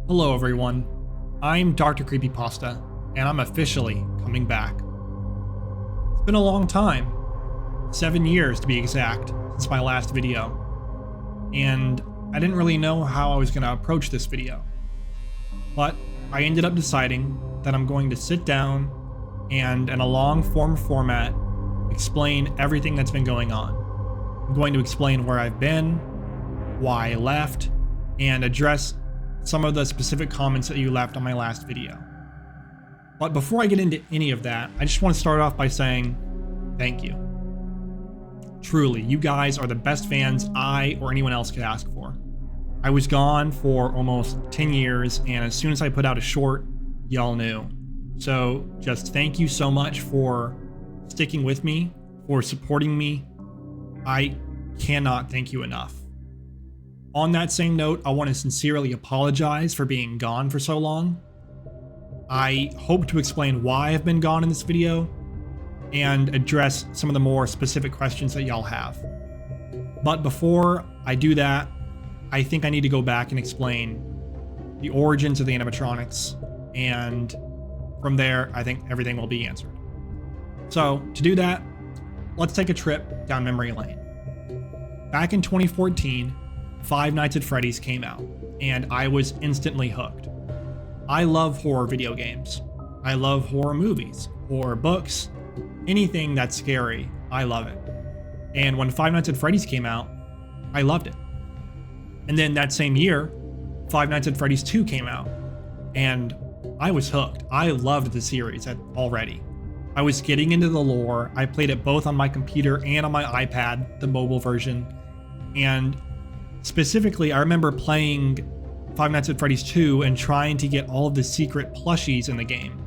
Hello everyone, I'm Dr.Creepypasta, and I'm officially coming back. It's been a long time, 7 years to be exact, since my last video, and I didn't really know how I was going to approach this video. But I ended up deciding that I'm going to sit down and, in a long form format, explain everything that's been going on. I'm going to explain where I've been, why I left, and address some of the specific comments that you left on my last video. But before I get into any of that, I just want to start off by saying thank you. Truly, you guys are the best fans I or anyone else could ask for. I was gone for almost 10 years, and as soon as I put out a short, y'all knew. So just thank you so much for sticking with me, for supporting me. I cannot thank you enough. On that same note, I want to sincerely apologize for being gone for so long. I hope to explain why I've been gone in this video and address some of the more specific questions that y'all have. But before I do that, I think I need to go back and explain the origins of the animatronics, and from there, I think everything will be answered. So to do that, let's take a trip down memory lane. Back in 2014, Five Nights at Freddy's came out, and I was instantly hooked. I love horror video games. I love horror movies, horror books, anything that's scary, I love it. And when Five Nights at Freddy's came out, I loved it. And then that same year, Five Nights at Freddy's 2 came out, and I was hooked. I loved the series already. I was getting into the lore. I played it both on my computer and on my iPad, the mobile version, and specifically, I remember playing Five Nights at Freddy's 2 and trying to get all of the secret plushies in the game.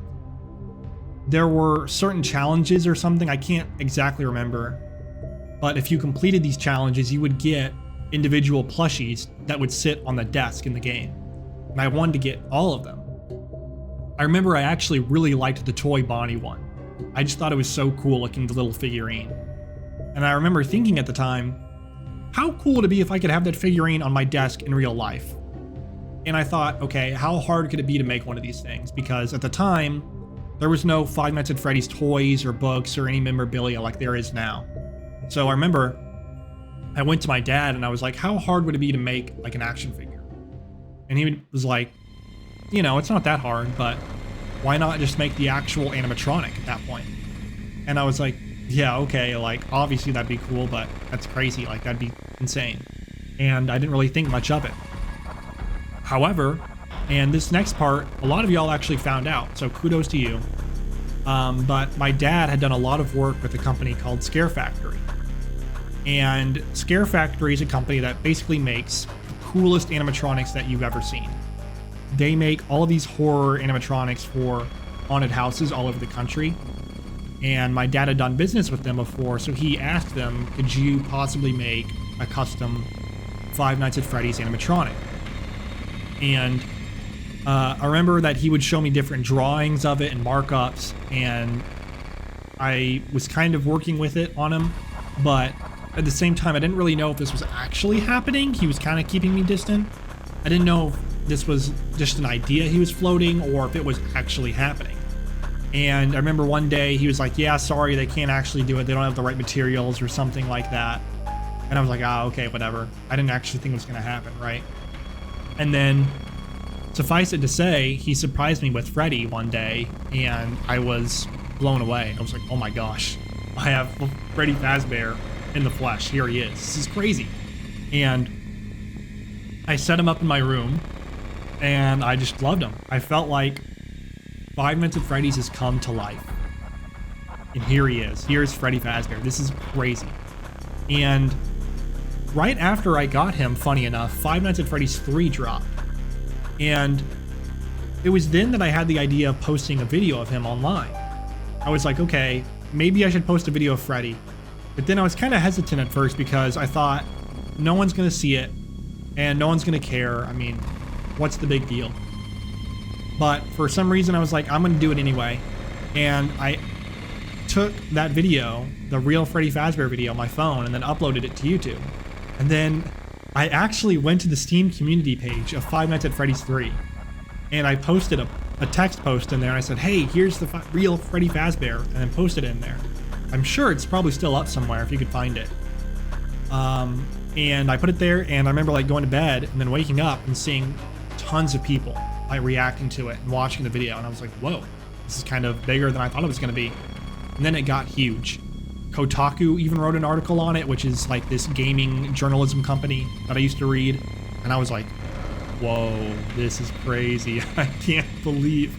There were certain challenges or something, I can't exactly remember, but if you completed these challenges, you would get individual plushies that would sit on the desk in the game, and I wanted to get all of them. I remember I actually really liked the Toy Bonnie one. I just thought it was so cool looking, the little figurine. And I remember thinking at the time, how cool would it be if I could have that figurine on my desk in real life? And I thought, okay, how hard could it be to make one of these things? Because at the time, there was no Five Nights at Freddy's toys or books or any memorabilia like there is now. So I remember I went to my dad and I was like, how hard would it be to make like an action figure? And he was like, you know, it's not that hard, but why not just make the actual animatronic at that point? And I was like, yeah, okay, like obviously that'd be cool, but that's crazy, like that'd be insane. And I didn't really think much of it. However, and this next part, a lot of y'all actually found out, so kudos to you. But my dad had done a lot of work with a company called Scare Factory. And Scare Factory is a company that basically makes the coolest animatronics that you've ever seen. They make all of these horror animatronics for haunted houses all over the country. And my dad had done business with them before, so he asked them, could you possibly make a custom Five Nights at Freddy's animatronic? And I remember that he would show me different drawings of it and markups, and I was kind of working with it on him, but at the same time, I didn't really know if this was actually happening. He was kind of keeping me distant. I didn't know if this was just an idea he was floating or if it was actually happening. And I remember one day he was like, yeah, sorry, they can't actually do it. They don't have the right materials or something like that. And I was like, ah, okay, whatever. I didn't actually think it was going to happen, right? And then, suffice it to say, he surprised me with Freddy one day, and I was blown away. I was like, oh my gosh, I have Freddy Fazbear in the flesh. Here he is. This is crazy. And I set him up in my room, and I just loved him. I felt like Five Nights at Freddy's has come to life. And here he is. Here's Freddy Fazbear. This is crazy. And right after I got him, funny enough, Five Nights at Freddy's 3 dropped. And it was then that I had the idea of posting a video of him online. I was like, okay, maybe I should post a video of Freddy. But then I was kind of hesitant at first because I thought, no one's going to see it and no one's going to care. I mean, what's the big deal? But for some reason, I was like, I'm going to do it anyway. And I took that video, the real Freddy Fazbear video on my phone, and then uploaded it to YouTube. And then I actually went to the Steam community page of Five Nights at Freddy's 3, And I posted a text post in there, and I said, hey, here's the real Freddy Fazbear, and then posted it in there. I'm sure it's probably still up somewhere if you could find it. And I put it there, and I remember like going to bed and then waking up and seeing tons of people like reacting to it and watching the video, and I was like, whoa, this is kind of bigger than I thought it was going to be. And then it got huge. Kotaku even wrote an article on it, which is like this gaming journalism company that I used to read, and I was like, whoa, this is crazy. I can't believe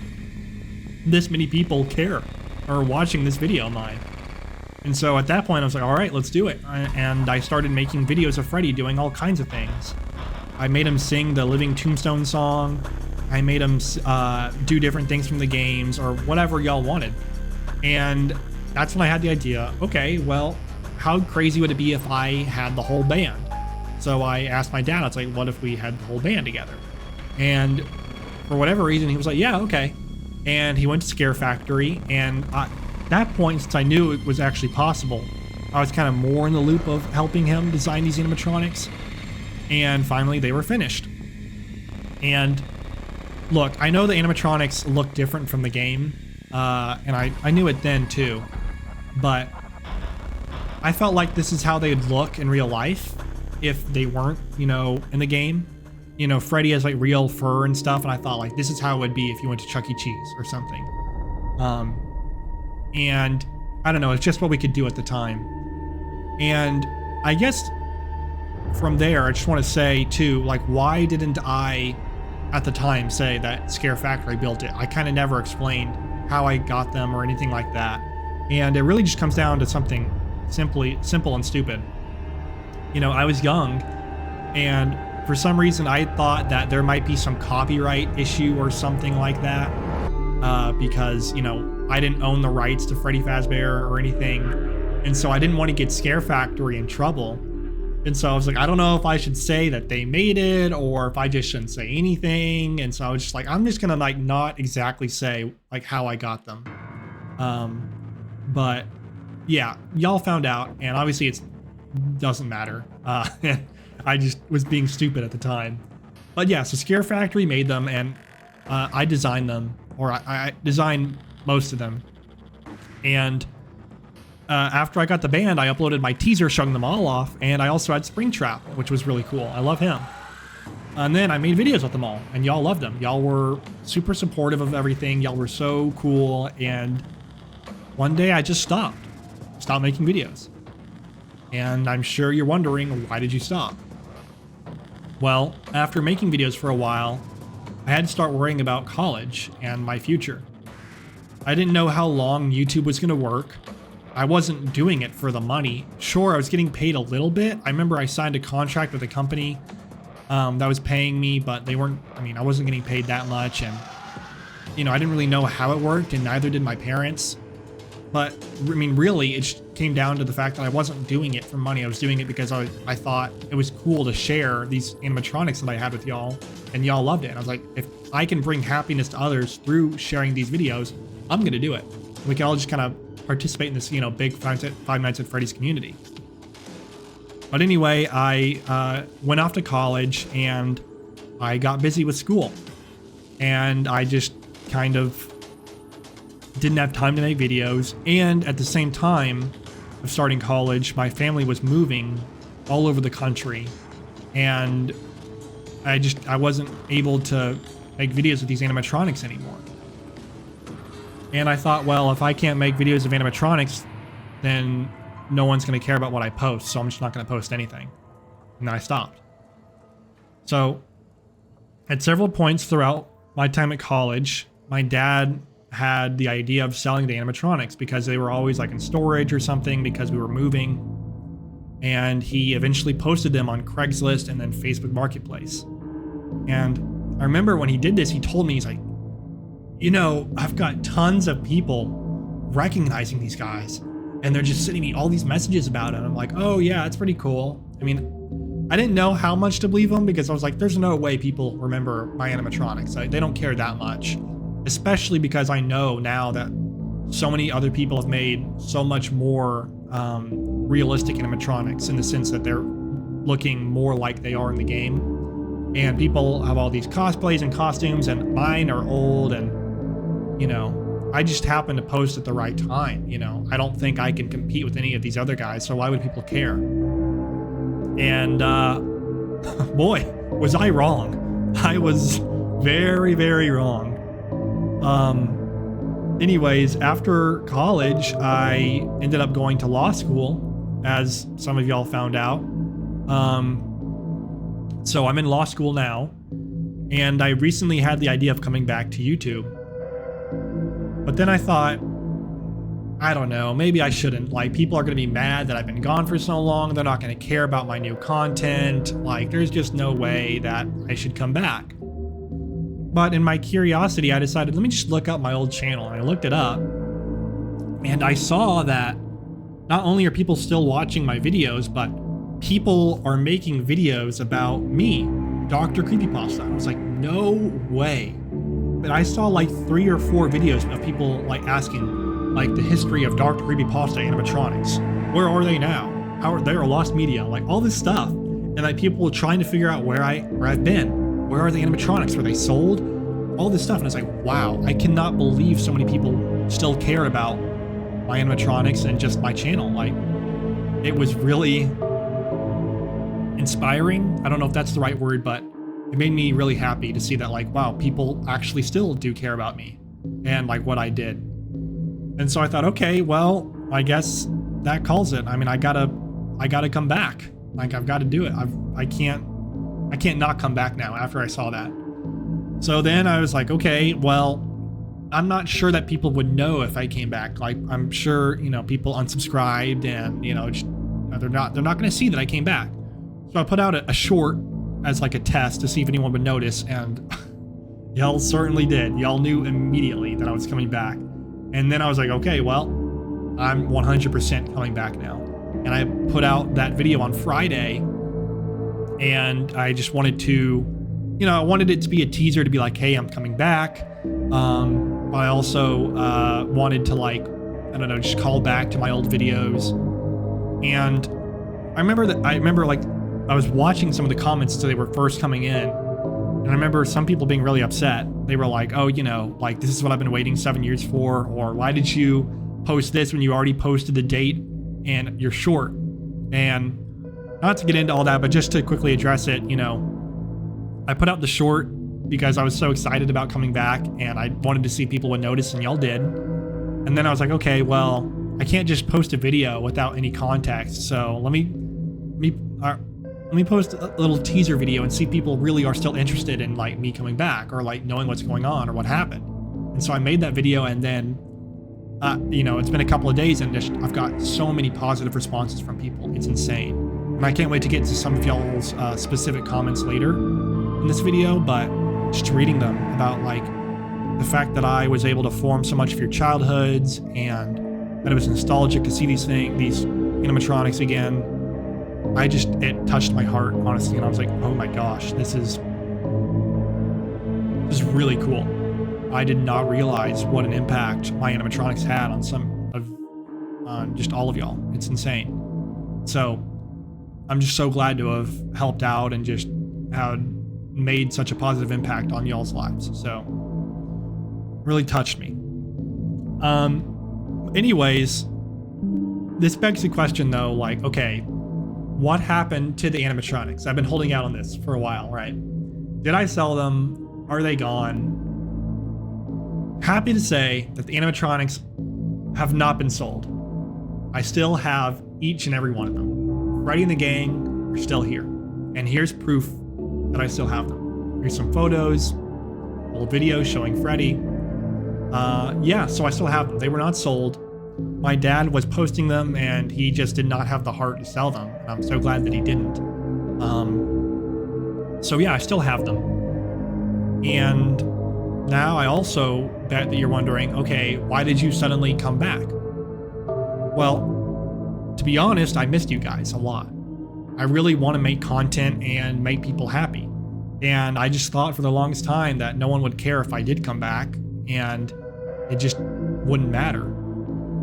this many people care or are watching this video of mine. And so at that point I was like, all right, let's do it. And I started making videos of Freddy doing all kinds of things. I made him sing the Living Tombstone song. I made him do different things from the games or whatever y'all wanted. And that's when I had the idea, okay, well, how crazy would it be if I had the whole band? So I asked my dad, I was like, what if we had the whole band together? And for whatever reason, he was like, yeah, okay. And he went to Scare Factory, and at that point, since I knew it was actually possible, I was kind of more in the loop of helping him design these animatronics. And finally, they were finished. And look, I know the animatronics look different from the game, and I knew it then too, but I felt like this is how they'd look in real life if they weren't, you know, in the game. You know, Freddy has like real fur and stuff, and I thought like this is how it would be if you went to Chuck E. Cheese or something. And I don't know, it's just what we could do at the time. And I guess from there, I just want to say too, like, why didn't I at the time say that Scare Factory built it? I kind of never explained how I got them or anything like that. And it really just comes down to something simple and stupid. You know, I was young, and for some reason I thought that there might be some copyright issue or something like that, because, you know, I didn't own the rights to Freddy Fazbear or anything, and so I didn't want to get Scare Factory in trouble. And so I was like, I don't know if I should say that they made it or if I just shouldn't say anything. And so I was just like, I'm just gonna like not exactly say like how I got them. But yeah, y'all found out, and obviously it doesn't matter. I just was being stupid at the time. But yeah, so Scare Factory made them, and I designed them, or I designed most of them. And after I got the band, I uploaded my teaser showing them all off, and I also had Springtrap, which was really cool. I love him. And then I made videos with them all, and y'all loved them. Y'all were super supportive of everything. Y'all were so cool, and one day I just stopped making videos. And I'm sure you're wondering, why did you stop? Well, after making videos for a while, I had to start worrying about college and my future. I didn't know how long YouTube was going to work. I wasn't doing it for the money. Sure, I was getting paid a little bit. I remember I signed a contract with a company that was paying me, but they weren't, I mean, I wasn't getting paid that much, and, you know, I didn't really know how it worked, and neither did my parents. But, I mean, really, it just came down to the fact that I wasn't doing it for money. I was doing it because I thought it was cool to share these animatronics that I had with y'all, and y'all loved it. And I was like, if I can bring happiness to others through sharing these videos, I'm going to do it. We can all just kind of participate in this, you know, big Five Nights at Freddy's community. But anyway, I went off to college, and I got busy with school. And I just kind of didn't have time to make videos, and at the same time of starting college, my family was moving all over the country, and I wasn't able to make videos with these animatronics anymore. And I thought, well, if I can't make videos of animatronics, then no one's going to care about what I post, so I'm just not going to post anything. And I stopped. So at several points throughout my time at college, my dad had the idea of selling the animatronics because they were always like in storage or something because we were moving. And he eventually posted them on Craigslist and then Facebook Marketplace. And I remember when he did this, he told me, he's like, you know, I've got tons of people recognizing these guys, and they're just sending me all these messages about it. I'm like, oh yeah, it's pretty cool. I mean, I didn't know how much to believe him because I was like, there's no way people remember my animatronics. They don't care that much. Especially because I know now that so many other people have made so much more realistic animatronics in the sense that they're looking more like they are in the game. and people have all these cosplays and costumes, and mine are old, and I just happen to post at the right time. I don't think I can compete with any of these other guys, so why would people care? And boy, was I wrong. I was very, very wrong. Anyways, after college, I ended up going to law school, as some of y'all found out. So I'm in law school now, and I recently had the idea of coming back to YouTube. But then I thought, I don't know, maybe I shouldn't. Like, people are going to be mad that I've been gone for so long. They're not going to care about my new content. Like, there's just no way that I should come back. But in my curiosity, I decided, let me just look up my old channel. And I looked it up, and I saw that not only are people still watching my videos, but people are making videos about me, Dr. Creepypasta. I was like, no way. But I saw like 3 or 4 videos of people like asking like the history of Dr. Creepypasta animatronics. Where are they now? How are they lost media? Like all this stuff. And like people were trying to figure out where I've been. Where are the animatronics? Were they sold? All this stuff. And it's like, wow, I cannot believe so many people still care about my animatronics and just my channel. Like, it was really inspiring. I don't know if that's the right word, but it made me really happy to see that, like, wow, people actually still do care about me and like what I did. And so I thought, okay, well, I guess that calls it. I mean, I gotta come back. Like, I've got to do it. I can't not come back now after I saw that. So then I was like, okay, well, I'm not sure that people would know if I came back. Like, I'm sure, people unsubscribed and, they're not going to see that I came back. So I put out a short as like a test to see if anyone would notice, and y'all certainly did. Y'all knew immediately that I was coming back. And then I was like, okay, well, I'm 100% coming back now. And I put out that video on Friday, and I just wanted to, I wanted it to be a teaser to be like, hey, I'm coming back. But I also wanted to, like, I don't know, just call back to my old videos. And I remember like I was watching some of the comments as they were first coming in, and I remember some people being really upset. They were like, oh, like, this is what I've been waiting 7 years for, or why did you post this when you already posted the date and you're short? And not to get into all that, but just to quickly address it, I put out the short because I was so excited about coming back, and I wanted to see if people would notice, and y'all did. And then I was like, okay, well, I can't just post a video without any context, so let me post a little teaser video and see if people really are still interested in like me coming back, or like knowing what's going on or what happened. And so I made that video, and then it's been a couple of days, and I've got so many positive responses from people. It's insane. And I can't wait to get to some of y'all's specific comments later in this video, but just reading them about like the fact that I was able to form so much of your childhoods, and that it was nostalgic to see these animatronics again. It touched my heart, honestly, and I was like, oh my gosh, this is really cool. I did not realize what an impact my animatronics had on just all of y'all. It's insane. So I'm just so glad to have helped out and just had made such a positive impact on y'all's lives. So really touched me. Anyways, this begs the question though, like, okay, what happened to the animatronics? I've been holding out on this for a while, right? Did I sell them? Are they gone? Happy to say that the animatronics have not been sold. I still have each and every one of them. Freddy and the gang are still here. And here's proof that I still have them. Here's some photos, old videos showing Freddy. Yeah, so I still have them. They were not sold. My dad was posting them, and he just did not have the heart to sell them. And I'm so glad that he didn't. So yeah, I still have them. And now I also bet that you're wondering, okay, why did you suddenly come back? Well, to be honest, I missed you guys a lot. I really want to make content and make people happy. And I just thought for the longest time that no one would care if I did come back, and it just wouldn't matter.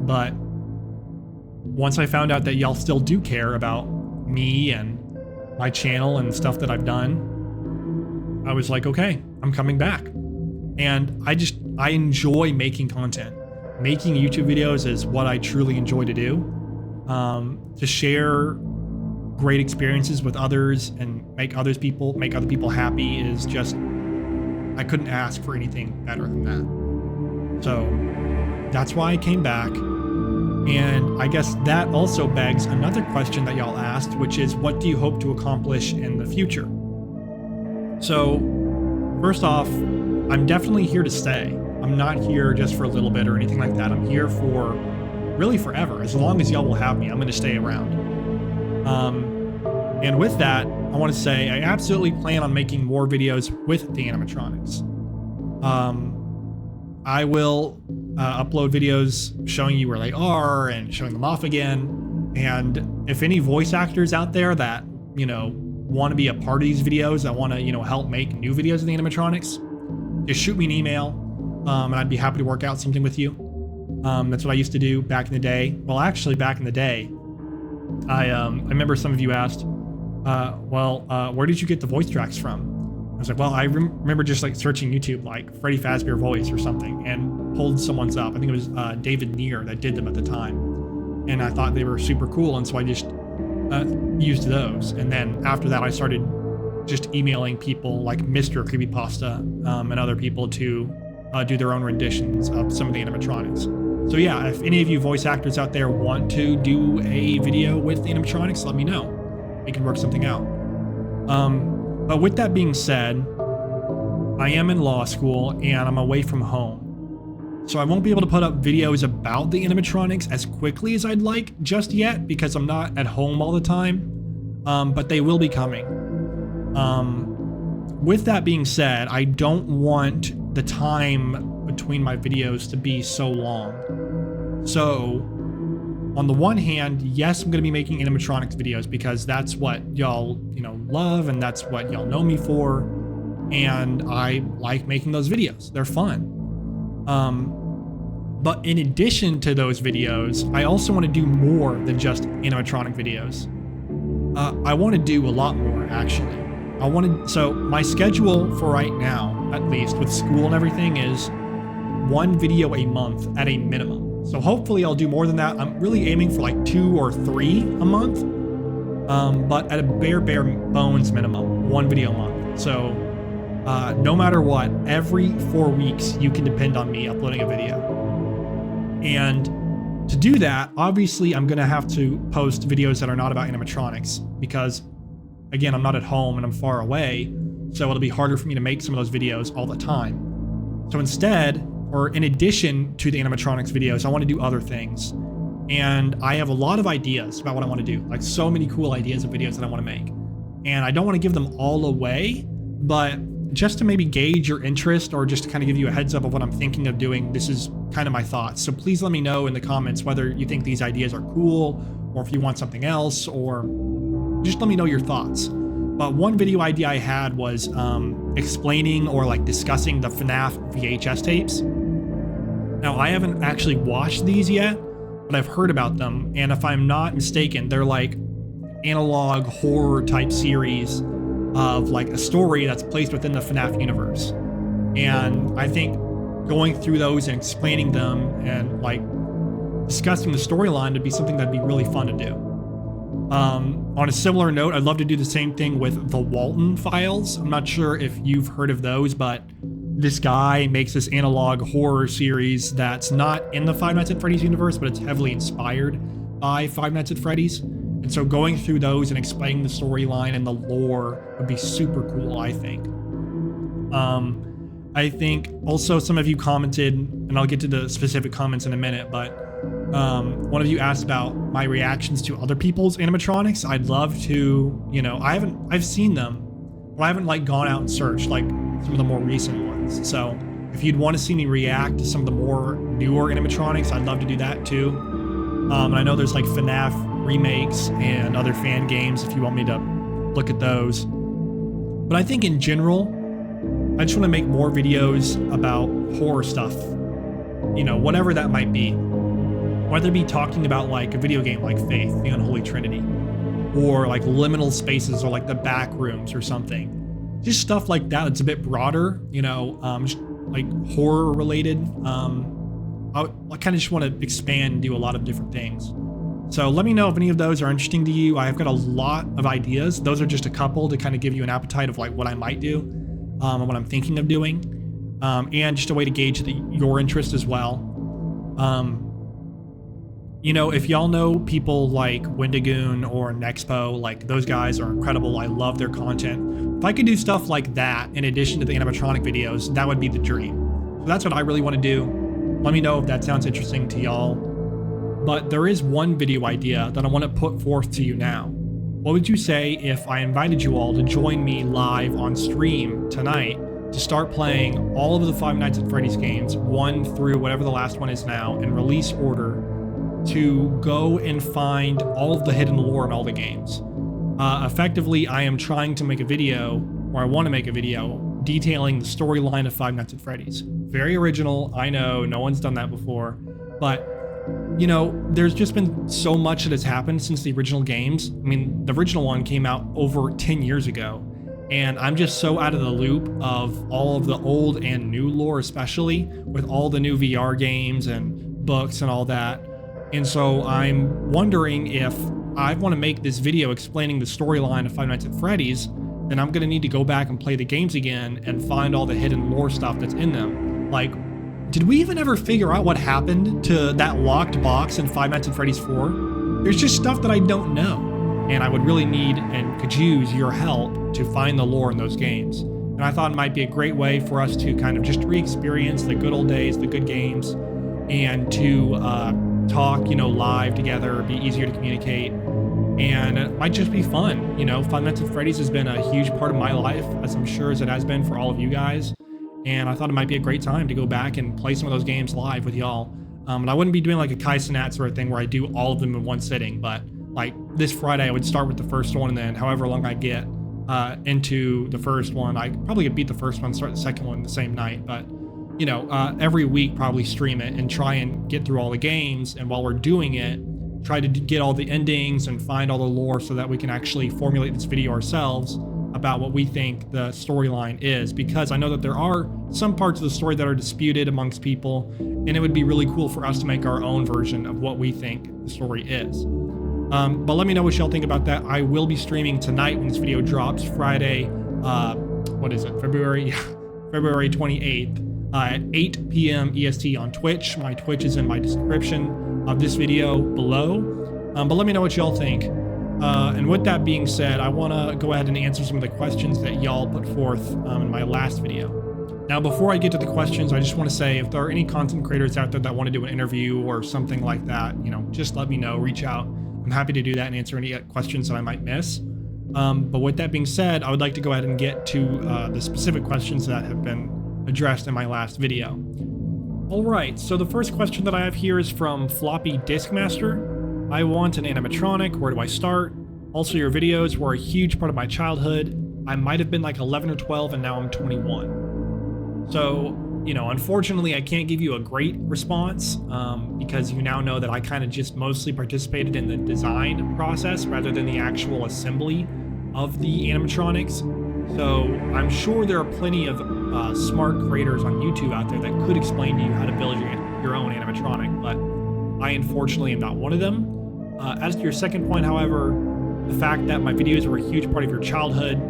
But once I found out that y'all still do care about me and my channel and stuff that I've done, I was like, okay, I'm coming back. And I enjoy making content. Making YouTube videos is what I truly enjoy to do. To share great experiences with others and make other people happy is just, I couldn't ask for anything better than that. So that's why I came back. And I guess that also begs another question that y'all asked, which is, what do you hope to accomplish in the future? So first off, I'm definitely here to stay. I'm not here just for a little bit or anything like that. I'm here for really forever. As long as y'all will have me, I'm going to stay around. And with that, I want to say I absolutely plan on making more videos with the animatronics. I will upload videos showing you where they are and showing them off again. And if any voice actors out there that, want to be a part of these videos, that want to, help make new videos of the animatronics, just shoot me an email, and I'd be happy to work out something with you. That's what I used to do back in the day. Well, actually, back in the day, I remember some of you asked, where did you get the voice tracks from? I was like, well, I remember just like searching YouTube, like Freddy Fazbear voice or something, and pulled someone's up. I think it was David Neer that did them at the time. And I thought they were super cool, and so I just used those. And then after that, I started just emailing people like Mr. Creepypasta and other people to do their own renditions of some of the animatronics. So yeah, if any of you voice actors out there want to do a video with the animatronics, let me know. We can work something out. But with that being said, I am in law school and I'm away from home. So I won't be able to put up videos about the animatronics as quickly as I'd like just yet because I'm not at home all the time. But they will be coming. With that being said, I don't want the time between my videos to be so long. So on the one hand, yes, I'm going to be making animatronics videos because that's what y'all, love, and that's what y'all know me for. And I like making those videos. They're fun. But in addition to those videos, I also want to do more than just animatronic videos. I want to do a lot more, actually. So my schedule for right now, at least with school and everything, is 1 video a month at a minimum. So hopefully I'll do more than that. I'm really aiming for like 2 or 3 a month. But at a bare bones minimum, 1 video a month. So no matter what, every 4 weeks, you can depend on me uploading a video. And to do that, obviously I'm going to have to post videos that are not about animatronics because, again, I'm not at home and I'm far away. So it'll be harder for me to make some of those videos all the time. So instead, or in addition to the animatronics videos, I want to do other things. And I have a lot of ideas about what I want to do, like so many cool ideas of videos that I want to make. And I don't want to give them all away, but just to maybe gauge your interest or just to kind of give you a heads up of what I'm thinking of doing, this is kind of my thoughts. So please let me know in the comments whether you think these ideas are cool or if you want something else, or just let me know your thoughts. But one video idea I had was explaining or like discussing the FNAF VHS tapes. Now, I haven't actually watched these yet, but I've heard about them. And if I'm not mistaken, they're like analog horror type series of like a story that's placed within the FNAF universe. And I think going through those and explaining them and like discussing the storyline would be something that'd be really fun to do. On a similar note, I'd love to do the same thing with the Walton Files. I'm not sure if you've heard of those, but this guy makes this analog horror series that's not in the Five Nights at Freddy's universe, but it's heavily inspired by Five Nights at Freddy's. And so going through those and explaining the storyline and the lore would be super cool, I think. I think also some of you commented, and I'll get to the specific comments in a minute, but one of you asked about my reactions to other people's animatronics. I'd love to, I've seen them, but I haven't like gone out and searched like some of the more recent ones. So if you'd want to see me react to some of the more newer animatronics, I'd love to do that too. And I know there's like FNAF remakes and other fan games if you want me to look at those. But I think in general, I just want to make more videos about horror stuff, whatever that might be. Whether it be talking about like a video game like Faith, the Unholy Trinity, or like liminal spaces or like the back rooms or something. just stuff like that. It's a bit broader, you know, just like horror related. I kind of just want to expand and do a lot of different things. So let me know if any of those are interesting to you. I've got a lot of ideas. Those are just a couple to kind of give you an appetite of like what I might do, and what I'm thinking of doing, and just a way to gauge your interest as well. You know, if y'all know people like Wendigoon or Nexpo, like those guys are incredible. I love their content. If I could do stuff like that in addition to the animatronic videos, that would be the dream. So that's what I really want to do. Let me know if that sounds interesting to y'all. But there is one video idea that I want to put forth to you now. What would you say if I invited you all to join me live on stream tonight to start playing all of the Five Nights at Freddy's games, 1 through whatever the last one is now, in release order, to go and find all of the hidden lore in all the games? Effectively, I am trying to make a video, or I want to make a video, detailing the storyline of Five Nights at Freddy's. Very original, I know, no one's done that before, but you know, there's just been so much that has happened since the original games. I mean, the original one came out over 10 years ago, and I'm just so out of the loop of all of the old and new lore, especially with all the new VR games and books and all that. And so I'm wondering if I want to make this video explaining the storyline of Five Nights at Freddy's, then I'm going to need to go back and play the games again and find all the hidden lore stuff that's in them. Like, did we even ever figure out what happened to that locked box in Five Nights at Freddy's 4? There's just stuff that I don't know, and I would really need and could use your help to find the lore in those games. And I thought it might be a great way for us to kind of just re-experience the good old days, the good games, and to talk, you know, live together, be easier to communicate, and it might just be fun. You know, Five Nights at Freddy's has been a huge part of my life, as I'm sure as it has been for all of you guys. And I thought it might be a great time to go back and play some of those games live with y'all. And I wouldn't be doing like a Kai Cenat sort of thing where I do all of them in one sitting, but like this Friday I would start with the first one, and then however long I get into the first one, I probably could beat the first one, start the second one the same night. But you know, every week probably stream it and try and get through all the games, and while we're doing it, try to get all the endings and find all the lore so that we can actually formulate this video ourselves about what we think the storyline is, because I know that there are some parts of the story that are disputed amongst people, and it would be really cool for us to make our own version of what we think the story is. But let me know what y'all think about that. I will be streaming tonight when this video drops, Friday, what is it, February 28th, at 8 p.m. EST on Twitch. My Twitch is in my description of this video below. But let me know what y'all think. And with that being said, I want to go ahead and answer some of the questions that y'all put forth in my last video. Now, before I get to the questions, I just want to say if there are any content creators out there that want to do an interview or something like that, you know, just let me know, reach out. I'm happy to do that and answer any questions that I might miss. But with that being said, I would like to go ahead and get to the specific questions that have been addressed in my last video. All right, so the first question that I have here is from Floppy Diskmaster. I want an animatronic. Where do I start? Also, your videos were a huge part of my childhood. I might have been like 11 or 12, and now I'm 21. So, you know, unfortunately, I can't give you a great response because you now know that I kind of just mostly participated in the design process rather than the actual assembly of the animatronics. So I'm sure there are plenty of smart creators on YouTube out there that could explain to you how to build your own animatronic, but I unfortunately am not one of them. As to your second point, however, the fact that my videos were a huge part of your childhood,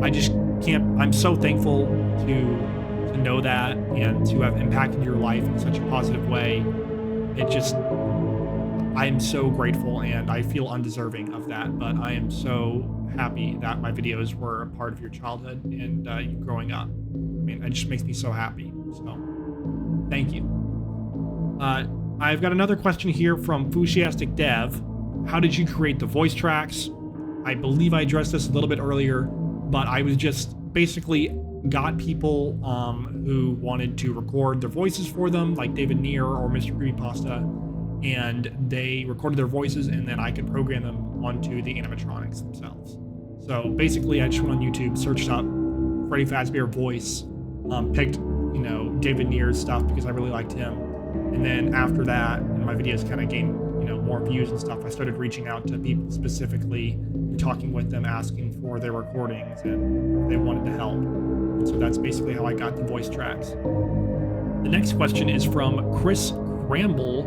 I just can't, I'm so thankful to know that and to have impacted your life in such a positive way. It just, I am so grateful, and I feel undeserving of that, but I am so happy that my videos were a part of your childhood and you growing up. I mean, it just makes me so happy, so thank you. I've got another question here from Fusiastic Dev. How did you create the voice tracks? I believe I addressed this a little bit earlier, but I was just basically got people who wanted to record their voices for them, like David Neer or Mr. Creepypasta, and they recorded their voices, and then I could program them onto the animatronics themselves. So basically, I just went on YouTube, searched up Freddy Fazbear voice, picked, you know, David Neer's stuff because I really liked him. And then after that, my videos kind of gained, you more views and stuff, I started reaching out to people specifically and talking with them, asking for their recordings and if they wanted to help. And so that's basically how I got the voice tracks. The next question is from Chris Ramble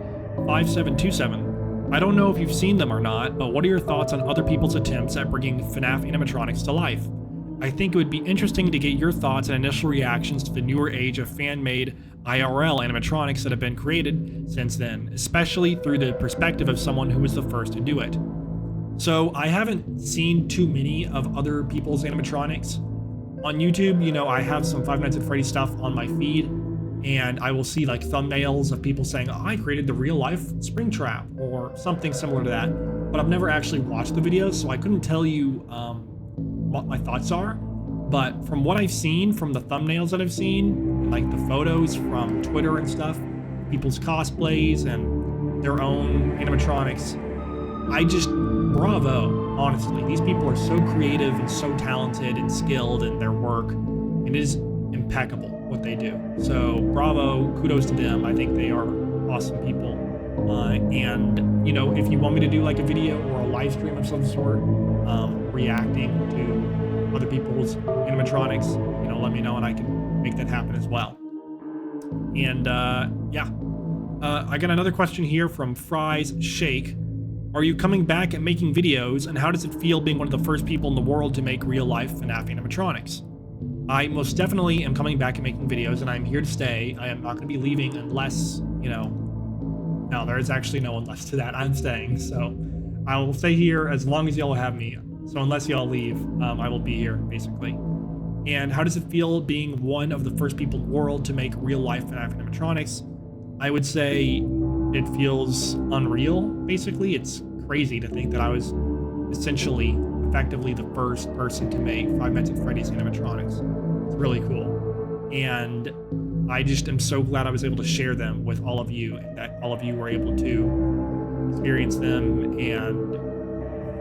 5727. I don't know if you've seen them or not, but what are your thoughts on other people's attempts at bringing FNAF animatronics to life? I think it would be interesting to get your thoughts and initial reactions to the newer age of fan-made IRL animatronics that have been created since then, especially through the perspective of someone who was the first to do it. So I haven't seen too many of other people's animatronics. On YouTube, I have some Five Nights at Freddy's stuff on my feed, and I will see like thumbnails of people saying, oh, I created the real life Springtrap or something similar to that, but I've never actually watched the videos, so I couldn't tell you what my thoughts are. But from what I've seen, from the thumbnails that I've seen, and like the photos from Twitter and stuff, people's cosplays and their own animatronics, bravo, honestly. These people are so creative and so talented and skilled in their work. It is impeccable what they do. So bravo, kudos to them. I think they are awesome people. And if you want me to do like a video or a live stream of some sort, reacting to other people's animatronics, let me know and I can make that happen as well. And I got another question here from Fries Shake. Are you coming back and making videos, and how does it feel being one of the first people in the world to make real-life FNAF animatronics? I most definitely am coming back and making videos, and I'm here to stay. I am not going to be leaving unless, no, there is actually no unless to that. I'm staying, so I will stay here as long as y'all have me. So unless y'all leave, I will be here, basically. And how does it feel being one of the first people in the world to make real-life FNAF animatronics? I would say it feels unreal, basically. It's crazy to think that I was effectively the first person to make Five Nights at Freddy's animatronics. It's really cool. And I just am so glad I was able to share them with all of you, and that all of you were able to experience them and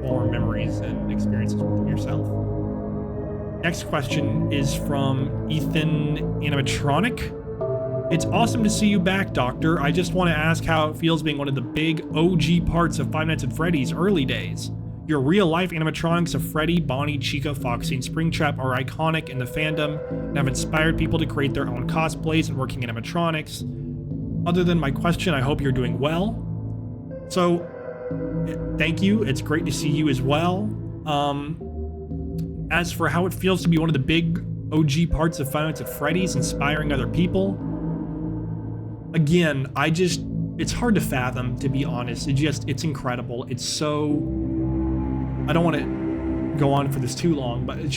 form memories and experiences with them yourself. Next question is from Ethan Animatronic. It's awesome to see you back, Doctor. I just want to ask how it feels being one of the big OG parts of Five Nights at Freddy's early days. Your real-life animatronics of Freddy, Bonnie, Chica, Foxy, and Springtrap are iconic in the fandom and have inspired people to create their own cosplays and working animatronics. Other than my question, I hope you're doing well. So, thank you. It's great to see you as well. As for how it feels to be one of the big OG parts of Five Nights at Freddy's, inspiring other people, again, it's hard to fathom, to be honest. It's incredible. It's so, I don't want to go on for this too long, but it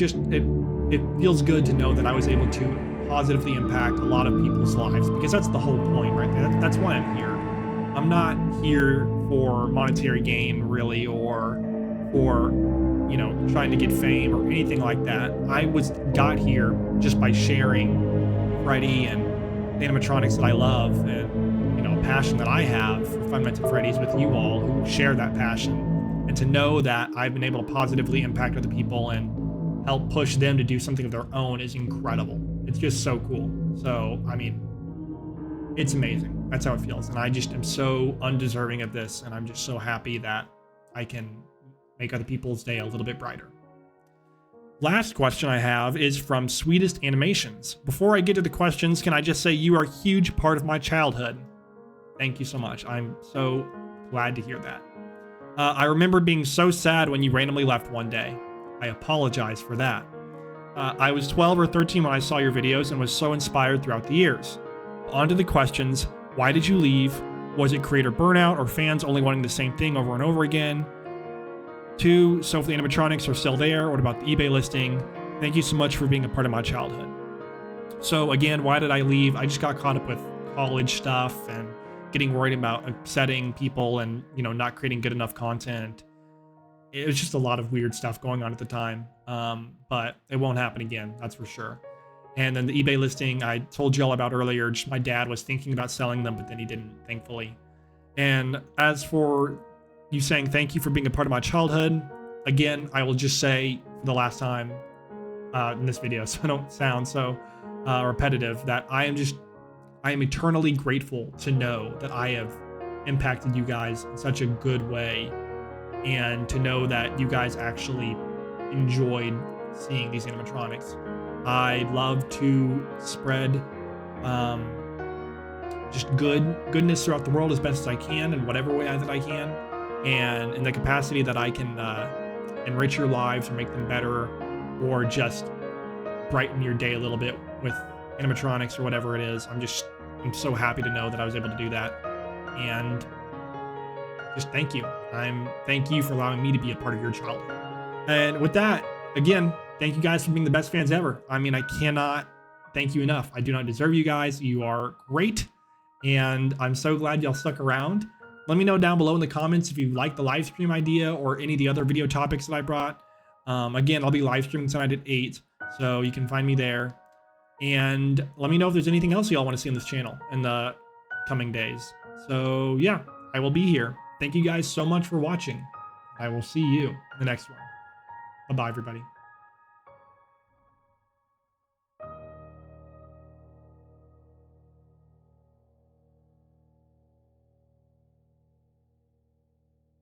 feels good to know that I was able to positively impact a lot of people's lives, because that's the whole point right there. That's why I'm here. I'm not here for monetary gain, really, or for, trying to get fame or anything like that. I got here just by sharing Freddy and the animatronics that I love, and a passion that I have for Five Nights at Freddy's with you all who share that passion. And to know that I've been able to positively impact other people and help push them to do something of their own is incredible. It's just so cool. So, it's amazing. That's how it feels. And I just am so undeserving of this, and I'm just so happy that I can make other people's day a little bit brighter. Last question I have is from Sweetest Animations. Before I get to the questions, can I just say you are a huge part of my childhood? Thank you so much. I'm so glad to hear that. I remember being so sad when you randomly left one day. I apologize for that. I was 12 or 13 when I saw your videos and was so inspired throughout the years. On to the questions. Why did you leave? Was it creator burnout or fans only wanting the same thing over and over again? 2, so if the animatronics are still there, what about the eBay listing? Thank you so much for being a part of my childhood. So again, why did I leave? I just got caught up with college stuff and getting worried about upsetting people and, not creating good enough content. It was just a lot of weird stuff going on at the time. But it won't happen again, that's for sure. And then the eBay listing I told you all about earlier, just my dad was thinking about selling them, but then he didn't, thankfully. And as for you saying thank you for being a part of my childhood, again, I will just say for the last time in this video, so I don't sound so repetitive, that I am eternally grateful to know that I have impacted you guys in such a good way, and to know that you guys actually enjoyed seeing these animatronics. I love to spread just goodness throughout the world as best as I can in whatever way that I can, and in the capacity that I can enrich your lives or make them better, or just brighten your day a little bit with animatronics or whatever it is. I'm so happy to know that I was able to do that, and just thank you. Thank you for allowing me to be a part of your childhood. And with that, again, thank you guys for being the best fans ever. I mean, I cannot thank you enough. I do not deserve you guys. You are great, and I'm so glad y'all stuck around. Let me know down below in the comments if you like the live stream idea or any of the other video topics that I brought. Again, I'll be live streaming tonight at 8, so you can find me there. And let me know if there's anything else y'all want to see on this channel in the coming days. So yeah, I will be here. Thank you guys so much for watching. I will see you in the next one. Bye-bye, everybody.